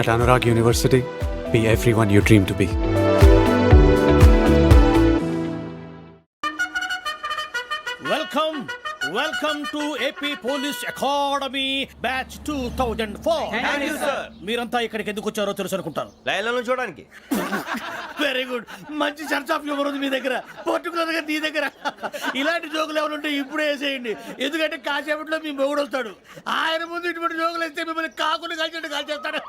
At Anurag University, be everyone you dream to be. Welcome to AP police academy batch 2004. Thank you, sir. మీరంతా ఇక్కడికి ఎందుకు వచ్చారో తెలుసు అనుకుంటాను. లైన్లను చూడడానికి. Very good. మంచి సెన్స్ ఆఫ్ హ్యూమర్ ఉంది మీ దగ్గర, పర్టికులర్ గా నీ దగ్గర. ఇలాంటి జోకులు ఏమైనా ఉంటే ఇప్పుడే వేసేయండి, ఎందుకంటే కాసేపట్లో మీ మొగుడు వస్తాడు. ఆయన ముందు ఇటువంటి జోకులు వేస్తే మిమ్మల్ని కాకుని కాల్చేట్టు కాల్చేస్తాడు.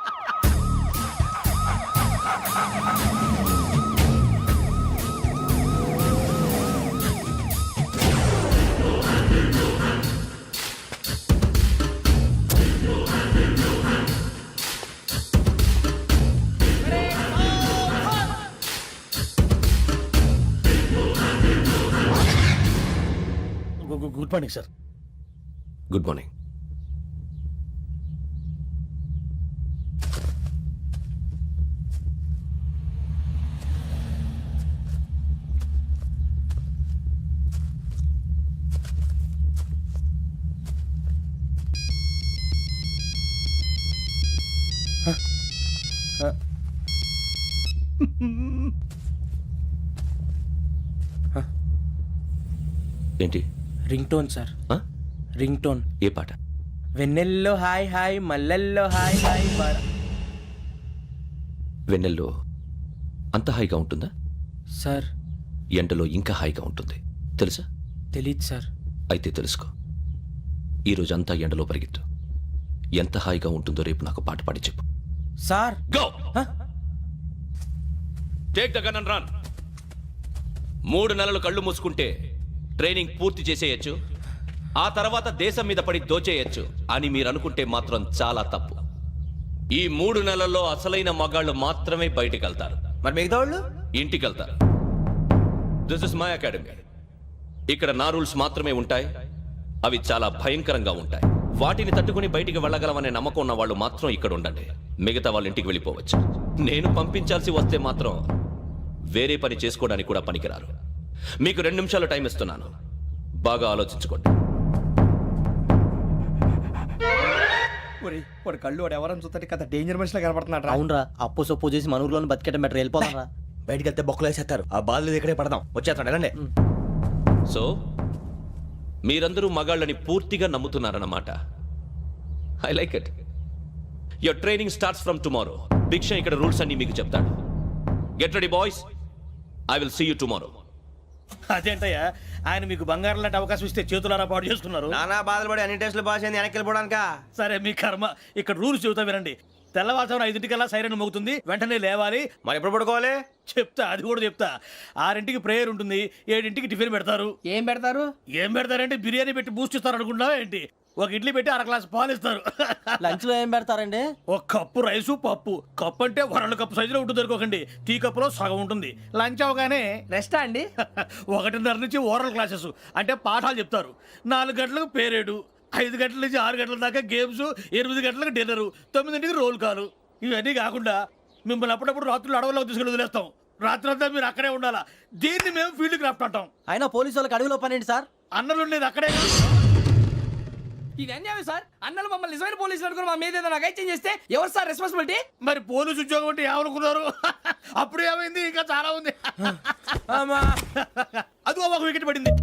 Good morning sir. Good morning. ఏంటి? రింగ్ టోన్ సార్, ఆ? Ring tone. ఏ పాట? వెన్నెల్లో హాయ్ హాయ్, మల్లెల్లో హాయ్ హాయ్. వెన్నెల్లో అంత హాయిగా ఉంటుందా? సార్ ఎండలో ఇంకా హాయిగా ఉంటుంది తెలుసా? తెలీదు సార్. అయితే తెలుసుకో. ఈరోజు అంతా ఎండలో పరిగెత్తు. ఎంత హాయిగా ఉంటుందో రేపు నాకు పాట పాడి చెప్పు. Sir go. Take the gun and run. 3 నెలలు కళ్ళు మూసుకుంటే ట్రైనింగ్ పూర్తి చేసేయచ్చు, ఆ తర్వాత దేశం మీద పడి దోచేయచ్చు అని మీరు అనుకుంటే మాత్రం చాలా తప్పు. ఈ 3 నెలల్లో అసలైన మగాళ్ళు మాత్రమే బయటికి వెళ్తారు. మరి మిగతా వాళ్ళు ఇంటికి వెళ్తారు. This is my academy. ఇక్కడ నా రూల్స్ మాత్రమే ఉంటాయి. అవి చాలా భయంకరంగా ఉంటాయి. వాటిని తట్టుకుని బయటికి వెళ్ళగలమనే నమ్మకం ఉన్న వాళ్ళు మాత్రం ఇక్కడ ఉండండి. మిగతా వాళ్ళు ఇంటికి వెళ్ళిపోవచ్చు. నేను పంపించాల్సి వస్తే మాత్రం వేరే పని చేసుకోవడానికి కూడా పనికిరారు. మీకు 2 నిమిషాలు టైం ఇస్తున్నాను, బాగా ఆలోచించుకోండి. వాడు కళ్ళు వాడు ఎవరైనా చూస్తే కదా డేంజర్ మనిషిలో కనపడుతున్నాడు. అవునరా, అప్పు సొప్పు చేసి మన ఊర్లో బతికేట బెటర్. వెళ్ళిపోతారా? బయటికి వెళ్తే బొక్కలు వేసేస్తారు. ఆ బాధలు ఇక్కడే పడదాం. వచ్చేస్తాడు వెళ్ళండి. సో మీరందరూ మగాళ్ళని పూర్తిగా నమ్ముతున్నారన్నమాట. I like it. Your training starts from tomorrow. భిక్ష ఇక్కడ రూల్స్ అన్ని మీకు చెప్తాడు. Get ready boys, I will see you tomorrow. అదేంటయ్యా, ఆయన మీకు బంగారం లాంటి అవకాశం ఇస్తే చేతులారా పాటు చేసుకున్నారు. నానా బాధలు పడి అన్ని టెస్టులు పాస్ అయింది, వెనక్కి వెళ్ళిపోవడానికా? సరే మీ కర్మ. ఇక్కడ రూల్స్ చెబుతా వినండి. తెల్లవారుజామున 5:00కల్లా సైరన్ మోగుతుంది, వెంటనే లేవాలి. మరి ఎప్పుడు పడుకోవాలి? చెప్తా, అది కూడా చెప్తా. 6ంటికి ప్రేయర్ ఉంటుంది, 7ంటికి టిఫిన్ పెడతారు. ఏం పెడతారు? ఏం పెడతారంటే బిర్యానీ పెట్టి బూస్ట్ ఇస్తారు అనుకుంటున్నావా ఏంటి? ఒక ఇడ్లీ పెట్టి 1/2 గ్లాస్ పాలు ఇస్తారు. లంచ్ లో ఏం పెడతారండి? ఒక కప్పు రైసు పప్పు. కప్పు అంటే 1/2 కప్పు సైజులో ఉంటుంది అనుకోకండి. టీ కప్పులో సగం ఉంటుంది. లంచ్ అవగానే రెస్టా అండి? 1:30 నుంచి ఓరల్ క్లాసెస్ అంటే పాఠాలు చెప్తారు. 4 గంటలకు పేరేడు, 5 గంటల నుంచి 6 గంటల దాకా గేమ్స్, 8 గంటలకు డిన్నరు, 9ంటికి రోల్ కాలు. ఇవన్నీ కాకుండా మిమ్మల్ని అప్పుడప్పుడు రాత్రులు అడవుల్లో తీసుకుని వదిలేస్తాం. రాత్రి అంతా మీరు అక్కడే ఉండాలా. దీన్ని మేము ఫీల్డ్ క్రాఫ్ట్ అంటాం. అయినా పోలీసు వాళ్ళకి అడవిలో పని ఏంటి సార్? అన్నలు ఉండేది అక్కడే. ఇది అన్యాయం సార్. అన్నలు మమ్మల్ని నిజమైన పోలీసులు అనుకుని మా మీద ఏదైనా నగైత్యం చేస్తే ఎవరు సార్ రెస్పాన్సిబిలిటీ? మరి పోలీసు ఉద్యోగం అంటే ఏమనుకున్నారు? అప్పుడు ఏమైంది, ఇంకా చాలా ఉంది. అది ఒక వికెట్ పడింది.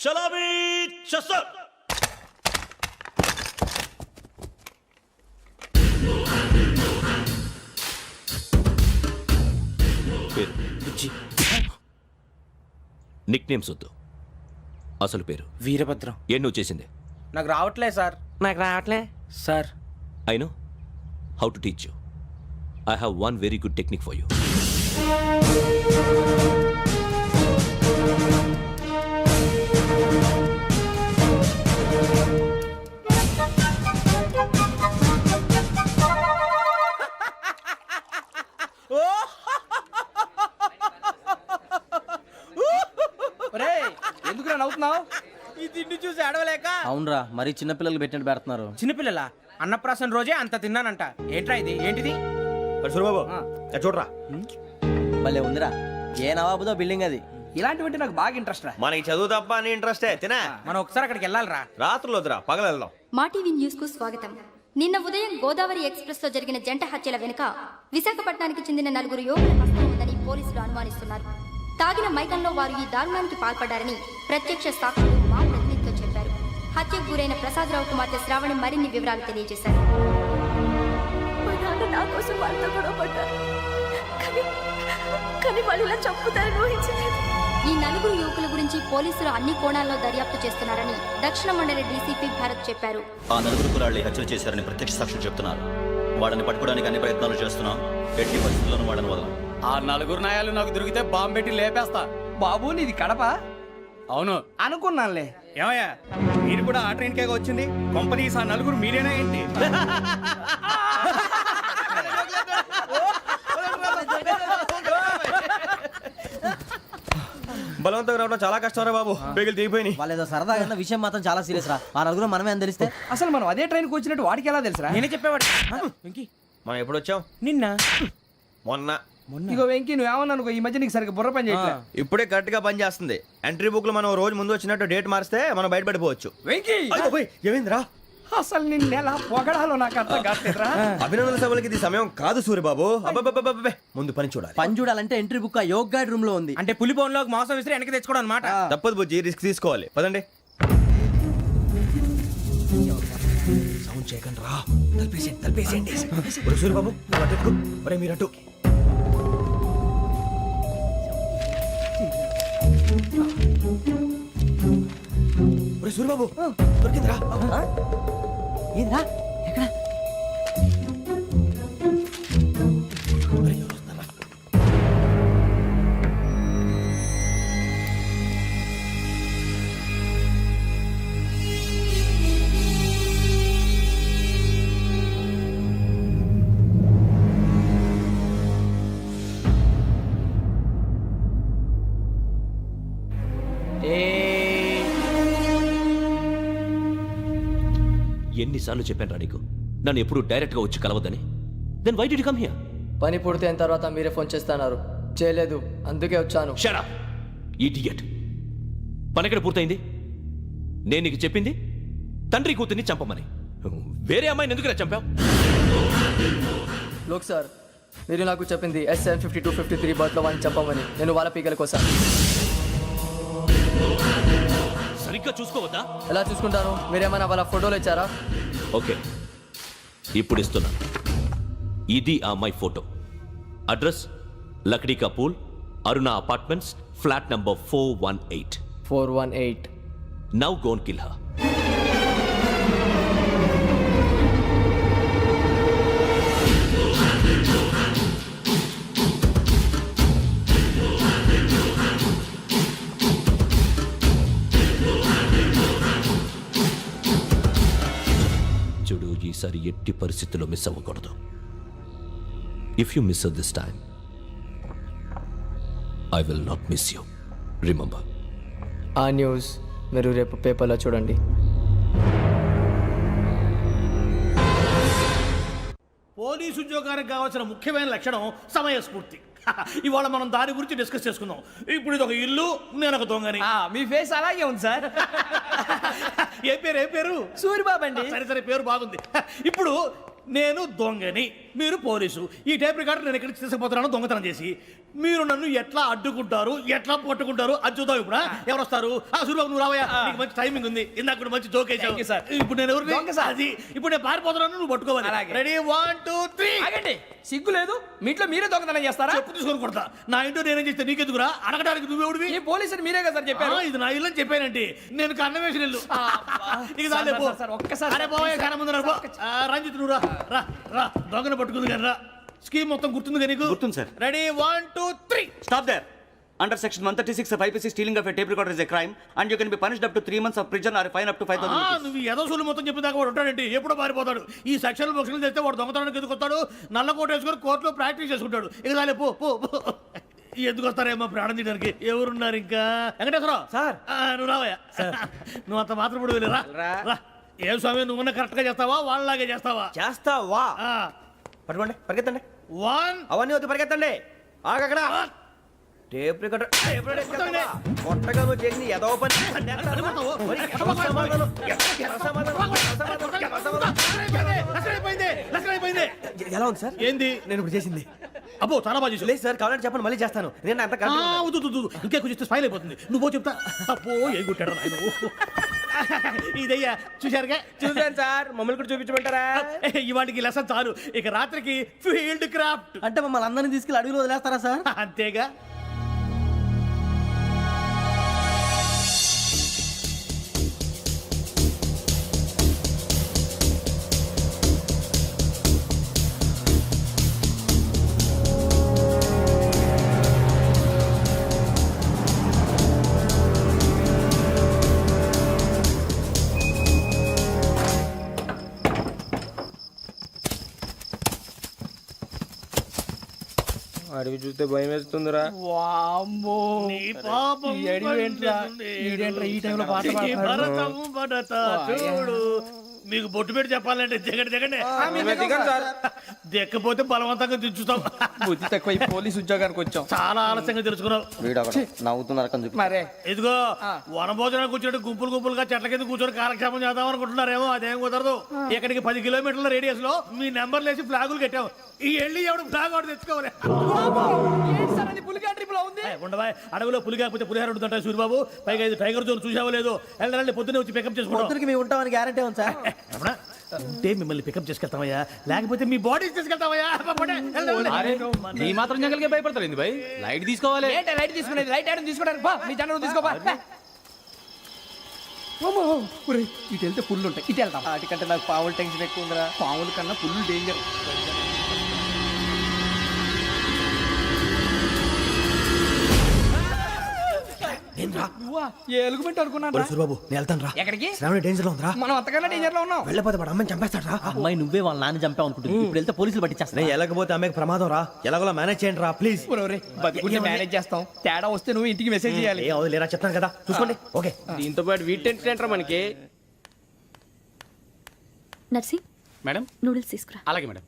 చలామీ చసర్. నిక్ నేమ్స్ వద్దు, అసలు పేరు. వీరభద్రం. ఏం నువ్వు చేసింది? నాకు రావట్లే సార్. నాకు రావట్లే sir. I know how to teach you. I have one very good technique for you. ఏంట్రా మరీ చిన్నపిల్లలు పెట్టినట్టు పెడుతున్నారు. చిన్నపిల్లల అన్నప్రాసన రోజే అంత తిన్నానంట. ఏంట్రా ఇది? ఏంటిది? సూరిబాబు చూడరా, భలే ఉందిరా. ఏ నవాబుదో బిల్డింగ్ అది. ఇలాంటివంటే నాకు బాగా ఇంట్రెస్ట్ రా. మనకి చదువు తప్ప అని ఇంట్రెస్టే తినా. మనం ఒకసారి అక్కడికి వెళ్ళాలిరా. రాత్రులు వద్దురా, పగలు వెళ్దాం. మా టీవీ న్యూస్ కు స్వాగతం. నిన్న ఉదయం గోదావరి ఎక్స్ప్రెస్ లో జరిగిన జంట హత్యల వెనుక విశాఖపట్నానికి చెందిన 4 యువకుల హస్తం ఉందని పోలీసులు అనుమానిస్తున్నారు. తాగిన మైకంలో వారు ఈ దారుణానికి పాల్పడ్డారని ప్రత్యక్ష సాక్షులు మా ప్రతినిధితో చెప్పారు. హత్యకు గురైన ప్రసాదరావు కుమార్తె శ్రావణి మరిన్ని వివరాలు తెలియజేశారు. మా నాన్న నా కోసం వాళ్ళతో గొడవ పడ్డారు. కానీ వాళ్ళు ఇలా చంపుతారని ఊహించలేదు. ఈ 4 యువకుల గురించి పోలీసులు అన్ని కోణాల్లో దర్యాప్తు చేస్తున్నారని దక్షిణ మండలి డీసీపీ భరత్ చెప్పారు. ఆ 4 కురాళ్ళు హత్యలు చేశారని ప్రత్యక్ష సాక్షులు చెప్తున్నారు. వాళ్ళని పట్టుకోవడానికి అన్ని ప్రయత్నాలు చేస్తున్నాం. ఎట్టి పరిస్థితుల్లోనూ వాళ్ళని వదలం. ఆ 4 నాయాలు నాకు దొరికితే బాంబు పెట్టి లేపేస్తా. బాబు నీది కడప? అవును అనుకున్నానులే. ఏమయ్యా, మీరు కూడా ఆ ట్రైన్ కేగా వచ్చింది? కంపెనీస్ ఆ 4 మీరేనా ఏంటి? బలవంతంగా రావడం చాలా కష్టం రా బాబు, పేగులు దిగిపోయినాయి. వాళ్ళు ఏదో సరదాగా అన్న విషయం మాత్రం చాలా సీరియస్ రా. ఆ నలుగురు మనమే అని తెలిస్తే అసలు మనం అదే ట్రైన్కి వచ్చినట్టు వాడికి ఎలా తెలుసురా? నేనే చెప్పేవాడు. వెంకీ మనం ఎప్పుడు వచ్చాం? నిన్న మొన్న. ఇగో వెంకీ నువ్వేమన్నా అనుకో, ఈ మధ్య నీకు సరిగ్గా బుర్ర పని చేయట్లే. ఇప్పుడే కరెక్ట్ గా పని చేస్తుంది. ఎంట్రీ బుక్ లో మనం రోజు ముందు వచ్చినట్టు డేట్ మారిస్తే మనం బయటపడిపోవచ్చు. వెంకీ ఏమైందిరా? అసలు నిన్న ఎలా పొగడాలో నాకు అర్థం కాట్లేదురా. అభినందన సభలకి ఇది సమయం కాదు సూరిబాబు. అబ్బబ్బబ్బబ్బబ్బే, ముందు పని చూడాలి. పని చూడాలంటే ఎంట్రీ బుక్ ఆ యోగ్ గైడ్ రూమ్ లో ఉంది. అంటే పులి బోన్లోకి మాంసం విసిరి వెనక్కి తెచ్చుకోవడం అనమాట. తప్పదు బుజ్జి, రిస్క్ తీసుకోవాలి. పదండి. సౌండ్ చేయకండి రా. తలపేసేయండి. సూరిబాబు నువ్వు అటు ఎక్కు. ఒరే మీరు అటు. ఒరే సూరిబాబు దొరికిందిరా. ఏంద్రా ఎక్కడ? ఎన్నిసార్లు చెప్పాను రా నీకు నన్ను ఎప్పుడు డైరెక్ట్ గా వచ్చి కలవద్దని? Then why did you come here? పని పూర్తయిన తర్వాత మీరే ఫోన్ చేస్తున్నారు. చేయలేదు, అందుకే వచ్చాను. Shut up idiot. పని ఎక్కడ పూర్తయింది? నేను నీకు చెప్పింది తండ్రి కూతుర్ని చంపమని. వేరే అమ్మాయిని ఎందుకు చంపావు? లోక్ సార్, మీరు నాకు చెప్పింది SN5253 బర్త్లో వాడిని చంపమని. నేను వాళ్ళ పీకల కోసం. సరిగ్గా చూసుకోవద్దా? ఎలా చూసుకుంటాను? మీరేమైనా వాళ్ళ ఫోటోలు ఇచ్చారా? ఓకే, ఇప్పుడు ఇస్తున్నా. ఇది ఆ అమ్మాయి photo. Address Lakdi కపూల్, Aruna apartments, flat number 418. 418. Now go and kill her. చూడు, ఈసారి ఎట్టి పరిస్థితుల్లో మిస్ అవ్వకూడదు. If you miss this time I will not miss you. Remember. ఆ న్యూస్ మీరు రేపు పేపర్లో చూడండి. పోలీసు ఉద్యోగానికి కావాల్సిన ముఖ్యమైన లక్షణం సమయస్ఫూర్తి. ఇవాళ మనం దాని గురించి డిస్కస్ చేసుకుందాం. ఇప్పుడు ఇది ఒక ఇల్లు, నేను ఒక దొంగని. మీ ఫేస్ అలాగే ఉంది సార్. ఏ పేరు? సూరిబాబు అండి. సరే పేరు బాగుంది. ఇప్పుడు నేను దొంగని, మీరు పోలీసు. ఈ టైప్ రికార్డు నేను ఎక్కడికి తీసుకుపోతున్నాను దొంగతనం చేసి. మీరు నన్ను ఎట్లా అడ్డుకుంటారు, ఎట్లా పట్టుకుంటారు అది చూద్దాం. ఇప్పుడు ఎవరు వస్తారు? సూరిబాబు నువ్వు రావయ్యా, నీకు మంచి టైమింగ్ ఉంది. ఇందాక కూడా మంచి జోక్ వేసావు సార్. ఇప్పుడు నేను ఎవరు? అది ఇప్పుడు నేను పారిపోతున్నాను, నువ్వు పట్టుకోవాలి. రెడీ 1 2 3. ఆగండి, సిగ్గు లేదు? మీ ఇంట్లో మీరే దొంగతనం చేస్తారా? చెప్పు తీసుకొని కొడతా. నా ఇంట్లో నేనేం చేస్తే నీకెందుకురా? అడగడానికి నువ్వెవడివి? ఈ పోలీసులు మీరే కదా సార్ చెప్పారు. ఇది నా ఇల్లు అని చెప్పానంటే నేను కన్నవేసిన ఇల్లు. ఒక్కసారి రంజిత్ నువ్వు రా రా, దొంగను పట్టుకుంది కానీ రా. స్కీమ్ మొత్తం గుర్తుంది కానీ నీకు? గుర్తుంది sir. Ready 1 2 3. Stop there. Under section 136 of IPC, stealing of a tape recorder is a crime and you can be punished up to 3 months of prison or a fine up to 5,000 rupees. నువ్వు ఏదో సూలు మొత్తం చెప్పిన దాకా వాడు ఉంటాడంటే ఎప్పుడో పారిపోతాడు. ఈ సెక్షన్లు బొక్షన్లు చేస్తే వాడు దొంగతనానికి ఎదుకొస్తాడు. నల్ల కోట వేసుకొని కోర్టులో ప్రాక్టీస్ చేసుకుంటాడు. ఇక చాలే పో. ఎందుకు వస్తారేమో ప్రాణం తీయడానికి ఎవరున్నారు ఇంకా వెంకటేశ్వరరావు సార్. నువ్వు రావయ్యా నువ్వు అంత మాత్రం ఇప్పుడు వెళ్ళి రా రా. ఏం స్వామి నువ్వు కరెక్ట్ గా చేస్తావా వాళ్ళలాగే చేస్తావా చేస్తావా ఆ, పట్టుకోండి పరిగెత్తండి 1 అవన్నీ వద్దు పరిగెత్తండి ఆగక్కడ టేప్ రికార్డర్ కొట్టగా నువ్వు చేసింది ఏదో పని అయిపోయింది ఎలా ఉంది సార్ ఏంది నేను ఇప్పుడు చేసింది అబ్బో చాలా బాగా చేసావు. లేదు సార్ కావాలంటే చెప్పండి మళ్ళీ చేస్తాను నేను అంత ఆ, వద్దు, వద్దు, వద్దు. ఇంకే కొంచెం స్మైల్ అయిపోతుంది నువ్వు పో చెప్తా అబ్బో ఏం కొట్టాడు నాయన ఇదయ్యా చూశారుగా చూసాను సార్ మమ్మల్ని కూడా చూపించమంటారా ఇవాటికి లెసన్ చాలు ఇక రాత్రికి ఫీల్డ్ క్రాఫ్ట్ అంటే మమ్మల్ని అందరినీ తీసుకెళ్ళి అడుగులు వదిలేస్తారా సార్? అంతేగా అడవి చూస్తే భయం వేస్తుందిరా వామ్మో నీ పాపం ఈ అడివి ఏంట్రా? ఈడేంట్రా ఈ టైంలో పాట ఈ పాడతాడు? భరతము భరత చూడు మీకు బొట్టు పెట్టి చెప్పాలంటే దిగండి దిక్కపోతే బలవంతంగా దించుతాం బుద్ధి తక్కువ ఈ పోలీస్ ఉద్యోగానికి వచ్చాం. చాలా ఆలస్యంగా తెలుసుకున్నావు వీడు అక్కడ నవ్వుతున్నారు కని చూపి. మరే ఇదిగో వనభోజనానికి కూర్చోటి గుంపులు గుంపులుగా చెట్ల కింద కూర్చొని కాలక్షేపం చేద్దాం అనుకుంటున్నారేమో అదేం కుదరదు ఇక్కడికి 10 కిలోమీటర్ల రేడియస్ లో మీ నెంబర్లు వేసి ఫ్లాగులు కట్టాం ఈ వెళ్ళి ఎవడు ఫ్లాగ్ ఒకటి తెచ్చుకోవాలి ఏంటి సార్ అది పులిగా ట్రిప్ లో ఉంది? ఉండవా అడవిలో పులి కాకపోతే పులిహార ఉంటుంటాయి సూర్యబాబు పైగా ఇది టైగర్ జోన్ చూసావో లేదో వెళ్ళాలి పొద్దున్నే వచ్చి పికప్ చేసుకుంటాం పొద్దునకి మేము ఉంటామని గ్యారంటీ ఉంది సార్. రమణ, ఉంటే మిమ్మల్ని పికప్ చేసుకెళ్తామయ్యా లేకపోతే మీ బాడీ తీసుకెళ్తామయ్యా నీ మాత్రం జంగల్కే భయపడతారు ఏంది భయ్ లైట్ తీసుకోవాలి ఏంటి లైట్ తీసుకునేది? లైట్ ఆడని తీసుకోవడానికి బా మీ జనరు తీసుకోబా. ఇటు వెళ్తే పుల్లు ఉంటాయి ఇటు వెళ్తాం. వాటికంటే నాకు పావులు టెన్షన్ ఎక్కువ ఉందిరా. పాముల కన్నా పుల్లు డేంజర్. ఎలుగుబెట్టి అనుకున్నాను. సూరిబాబు నేను వెళ్తాను రా ఎక్కడికి? శ్రావణి డేంజర్ లో ఉందిరా మనం అంతకన్నా డేంజర్ లో ఉన్నాం. వెళ్ళపోతే వాడు అమ్మని చంపేస్తాడు రా అమ్మాయి నువ్వే వాళ్ళ నాన్న చంపావు అనుకుంటుంది. ఇప్పుడు వెళ్తే పోలీసులు పట్టించేస్తా. నేను వెళ్ళకపోతే అమ్మాయికి ప్రమాదం రా ఎలాగోలా మేనేజ్ చేయండి రా ప్లీజ్ బతికుంటే మేనేజ్ చేస్తాం. తేడా వస్తే నువ్వు ఇంటికి మెసేజ్ చేయాలి. ఏ అవుదు లేరా చెప్తాను కదా చూసుకోండి ఓకే దీంతో పాటు వీటెంట్ ఏంట్రా మనకి? నర్సి మేడం నూడిల్స్ తీసుకురా. అలాగే మేడం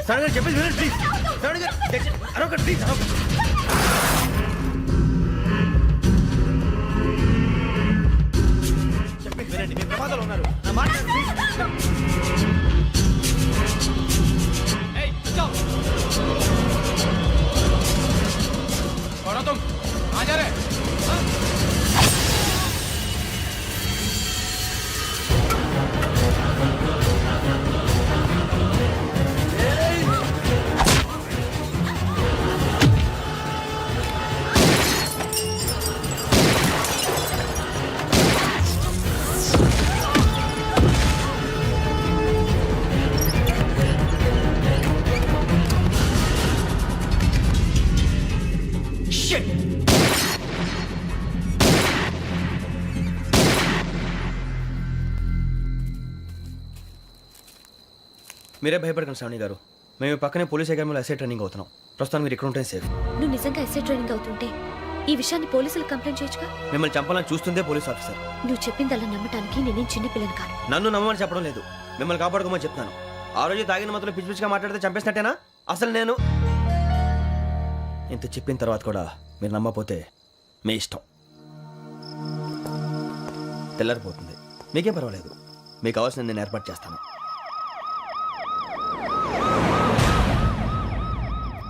సడన్ గా చెప్పేసి వినండి ప్లీజ్ సడన్ గా అరొకటి ప్లీజ్ చెప్పేసి వినండి మీ ప్రమాదాలు ఉన్నారు నా మాట ప్లీజ్ మీరే భయపడకండి శ్రావణి గారు మేము పక్కనే పోలీస్ అకాడమీలో ఎస్ఐ ట్రైనింగ్ అవుతున్నాం ప్రస్తుతానికి మీరు ఇక్కడ ఉంటే సేఫ్ నువ్వు నిజంగా ఎస్ఐ ట్రైనింగ్ అవుతుంటే ఈ విషయాన్ని పోలీసులకు కంప్లైంట్ చేయొచ్చుగా. మిమ్మల్ని చంపాలని చూస్తుందే పోలీస్ ఆఫీసర్ నువ్వు చెప్పిందల్లా నమ్మటానికి నేనేం చిన్న పిల్లని కాను. నన్ను నమ్మమని చెప్పడం లేదు మిమ్మల్ని కాపాడుకోమని చెప్తాను ఆ రోజు తాగిన మాత్రం పిచ్చి పిచ్చిగా మాట్లాడితే చంపేసినట్టేనా అసలు నేను ఇంత చెప్పిన తర్వాత కూడా మీరు నమ్మపోతే మీ ఇష్టం తెల్లారిపోతుంది మీకేం పర్వాలేదు మీకు కావాల్సిన నేను ఏర్పాటు చేస్తాను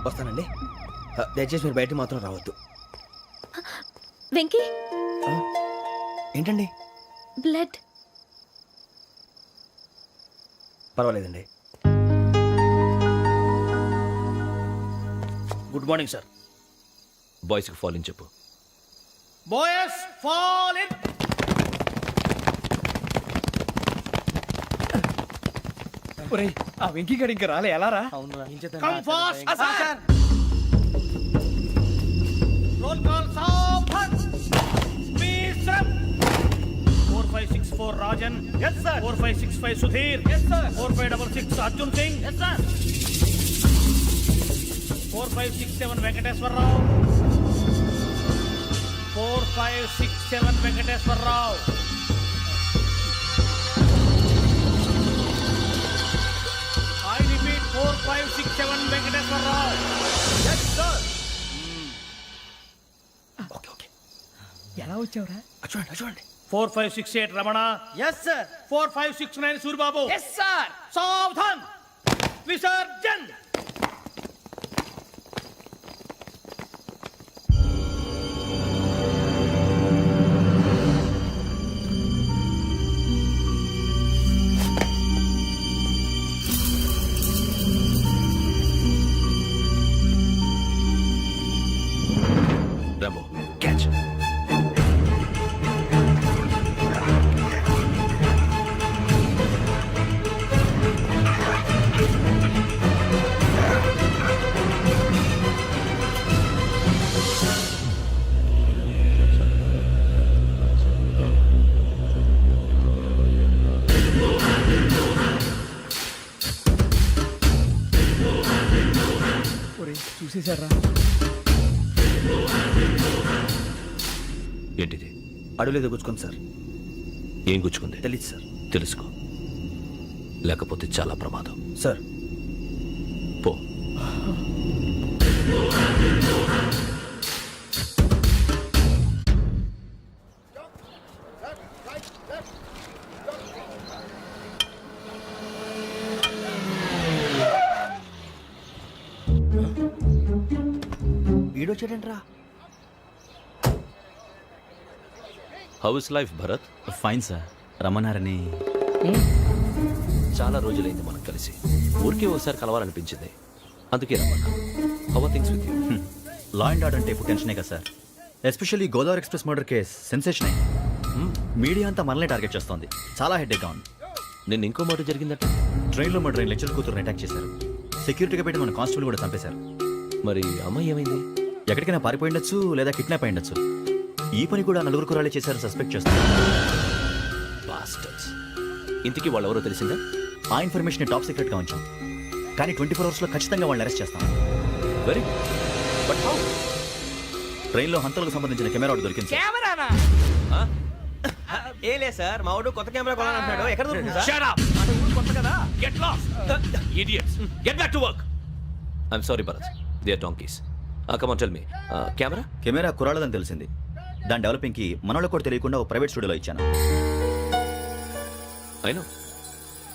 వస్తానండి దయచేసి మీరు బయటికి మాత్రం రావద్దు వెంకీ ఏంటండి బ్లడ్. పర్వాలేదండి గుడ్ మార్నింగ్ సార్ బాయ్స్కి ఫాలోని చెప్పు బాయ్స్ ఫాల్ ఇన్. ఒరేయ్ ఆ వెంకీ గడి ఇంకా రాలే ఎలా రా? Come fast. రోల్ కాల్ సావధాన్. మిశ్రం 4564 Rajan. yes sir. 4565 Sudheer. yes sir. 4566 Arjun Singh. yes sir. 4567 Venkateswararao. 4567 Venkateswararao. I repeat 4567 Venkateswararao. yes sir. Okay okay ఎలా వచ్చావురా? చూడండి చూడండి. 4568 Ramana. Yes sir. 4569 Suribabu. Yes sir. సావధాన్. విసర్జన్. Rambo catch. ఒరేయ్ చూసేశారా? ఏంటిది? అడవిలో గుచ్చుకోండి సార్. ఏం గుచ్చుకుంది? తెలీదు సార్. తెలుసుకో, లేకపోతే చాలా ప్రమాదం. సార్ పో. వీడొచ్చాడంట్రా. How is life Bharat? Fine sir. రమ్మన్నారని. చాలా రోజులైంది మనం కలిసి. ఊరికే ఒకసారి కలవాలనిపించింది, అందుకే రమ్మన్నా. How are things with you? Law and order అంటే ఇప్పుడు టెన్షనే కదా sir. Especially Godavari express murder case sensation అయింది. మీడియా అంతా మనల్ని టార్గెట్ చేస్తోంది. చాలా హెడ్ఏక్గా ఉంది. నిన్న ఇంకో మాట జరిగిందట. ట్రైన్లో మా ట్రైన్ లెక్చర్ కూతురుని అటాక్ చేశారు. సెక్యూరిటీగా పెట్టి మన కానిస్టేబుల్ కూడా చంపేశారు. మరి అమ్మాయి ఏమైంది? ఎక్కడికైనా పారిపోయి ఉండొచ్చు, లేదా కిడ్నాప్ అయి ఉండొచ్చు. ఈ పని కూడా నలుగురు కురాలే చేశారు సస్పెక్ట్ చేస్తారు. బాస్టర్స్. ఇంతకీ వాళ్ళెవరో తెలిసిందా? ఆ ఇన్ఫర్మేషన్ టాప్ సీక్రెట్ గా ఉంచాం, కానీ 24 అవర్స్ లో ఖచ్చితంగా వాళ్ళని అరెస్ట్ చేస్తాం. Very but how? ట్రైన్లో హంతలకు సంబంధించిన కెమెరా ఒకటి దొరికింది సార్. కెమెరానా? ఏ లే సార్, మా వాడు కొత్త కెమెరా కొనాలంటున్నాడు. ఎక్కడ దొరుకుతుంది సార్? Shut up! కొత్త కదా. Get lost. Idiots! Get back to work! I'm sorry, Bharat. They are donkeys. Come on, tell me. Camera? Camera కురాలదని తెలిసింది. దాని డెవలపింగ్ కి మనోళ్ళకి కూడా తెలియకుండా ఒక ప్రైవేట్ స్టూడియోలో ఇచ్చాను. I know.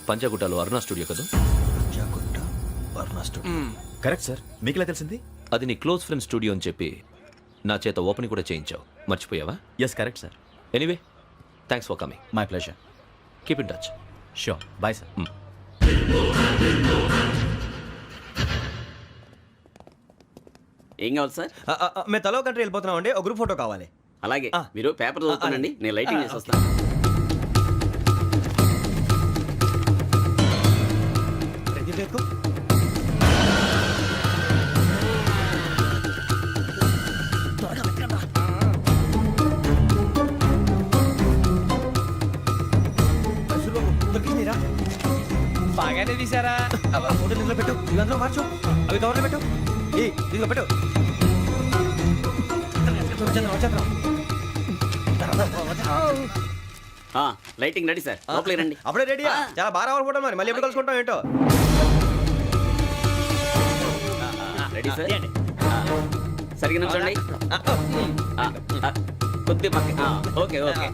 పంజాగుట్టలో అరుణ స్టూడియో కదా? Correct sir. మీకు ఎలా తెలిసింది? అది నీ క్లోజ్ ఫ్రెండ్ స్టూడియో అని చెప్పి నా చేత ఓపెన్ కూడా చేయించావు. మర్చిపోయావా? Yes correct sir. Anyway, thanks for coming. My pleasure. Keep in touch. Sure. Bye sir. ఏం కావాలి సార్? మేము తలో కంట్రీ వెళ్ళిపోతున్నాం అండి. ఒక గ్రూప్ ఫోటో కావాలి. అలాగే, మీరు పేపర్ చదువుతానండి, నేను లైటింగ్ చేసి వస్తాను. బాగానే తీసారా? ఫోటో ఇందులో పెట్టు, ఇవి అందులో మార్చు, అవి కవర్లో పెట్టు. ఇదిగో పెట్టు. లైటింగ్ రెడీ సార్, లోపలికి రండి. అప్పుడే రెడీయా? చాలా బాగా రావాలి ఫోటో. మరి మళ్ళీ ఎప్పుడు కలుసుకుంటాం ఏంటో. Ready sir. సరిగ్గా నుంచోండి. కొద్ది పక్క. Okay okay.